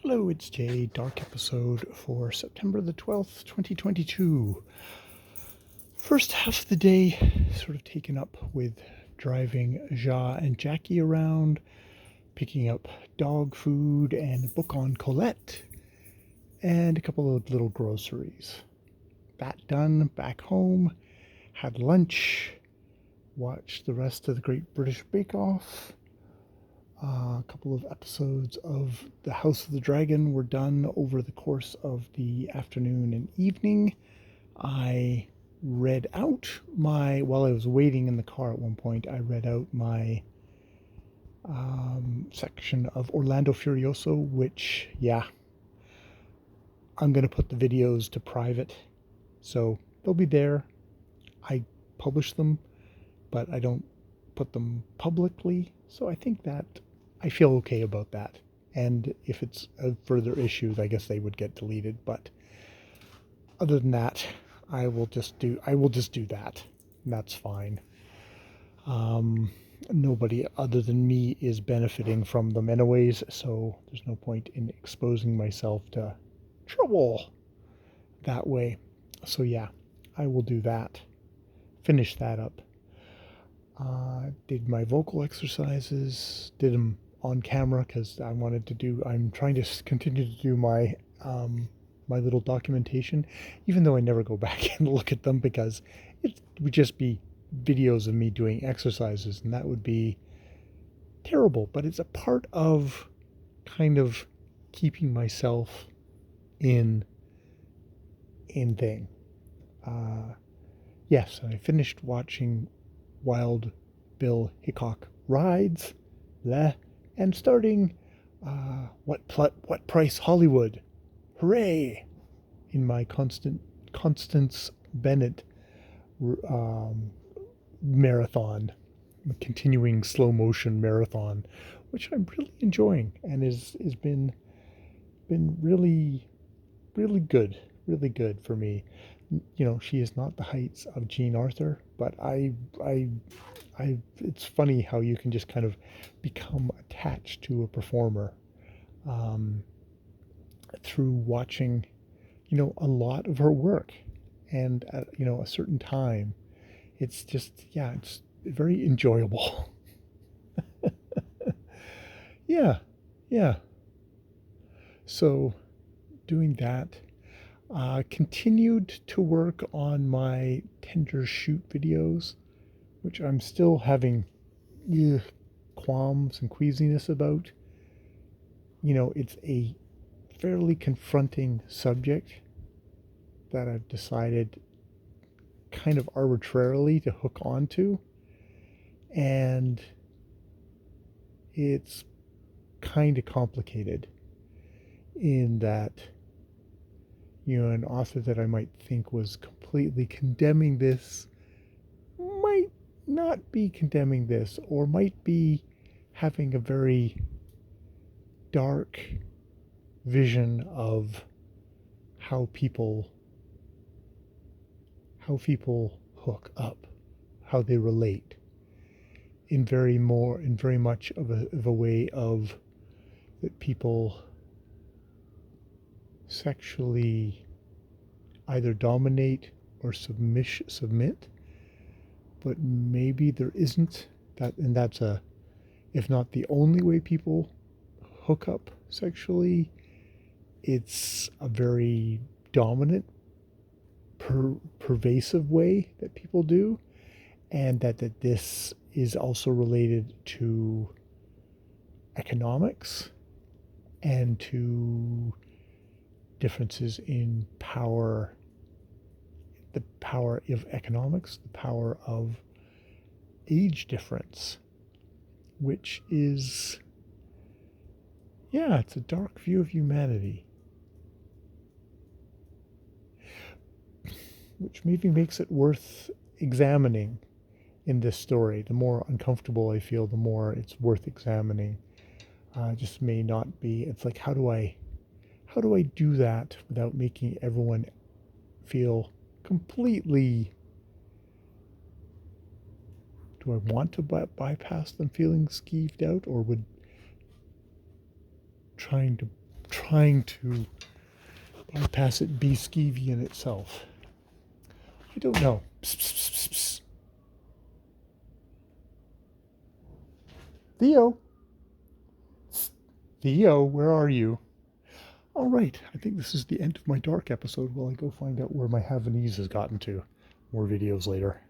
Hello, it's Jay, dark episode for September the 12th, 2022. First half of the day sort of taken up with driving Ja and Jackie around, picking up dog food and a book on Colette, and a couple of little groceries. That done, back home, had lunch, watched the rest of the Great British Bake Off. A couple of episodes of The House of the Dragon were done over the course of the afternoon and evening. I read out while I was waiting in the car at one point, I read out my section of Orlando Furioso, which, yeah, I'm going to put the videos to private. So they'll be there. I publish them, but I don't put them publicly. So I think that I feel okay about that. And if it's a further issue, I guess they would get deleted. But other than that, I will just do that. That's fine. Nobody other than me is benefiting from them anyways, so there's no point in exposing myself to trouble that way. So yeah, I will do that. Finish that up. Did my vocal exercises, did them on camera because I'm trying to continue to do my little documentation, even though I never go back and look at them because it would just be videos of me doing exercises and that would be terrible. But it's a part of kind of keeping myself in thing. Yes, I finished watching Wild Bill Hickok Rides, and starting What Price Hollywood, hooray! In my Constance Bennett marathon, continuing slow motion marathon, which I'm really enjoying and has been really really good for me. You know, she is not the heights of Jean Arthur, but it's funny how you can just kind of become attached to a performer through watching, a lot of her work, and at, a certain time, it's just, yeah, it's very enjoyable. Yeah, yeah. So, doing that. Continued to work on my tender shoot videos, which I'm still having qualms and queasiness about. It's a fairly confronting subject that I've decided kind of arbitrarily to hook onto. And it's kind of complicated in that, an author that I might think was completely condemning this might not be condemning this, or might be having a very dark vision of how people hook up, how they relate, in very much of a way of that people sexually either dominate or submit, but maybe there isn't that, and that's if not the only way people hook up sexually, it's a very dominant, pervasive way that people do, and that this is also related to economics and to differences in power, the power of economics, the power of age difference, which is, yeah, it's a dark view of humanity, which maybe makes it worth examining in this story. The more uncomfortable I feel, the more it's worth examining. Just may not be, it's like, how do I do that without making everyone feel completely, do I want to bypass them feeling skeeved out, or would try trying to bypass it be skeevy itself? I don't know. Psst, psst, psst, psst. Theo? Theo, where are you? All right, I think this is the end of my dark episode while I go find out where my Havanese has gotten to. More videos later.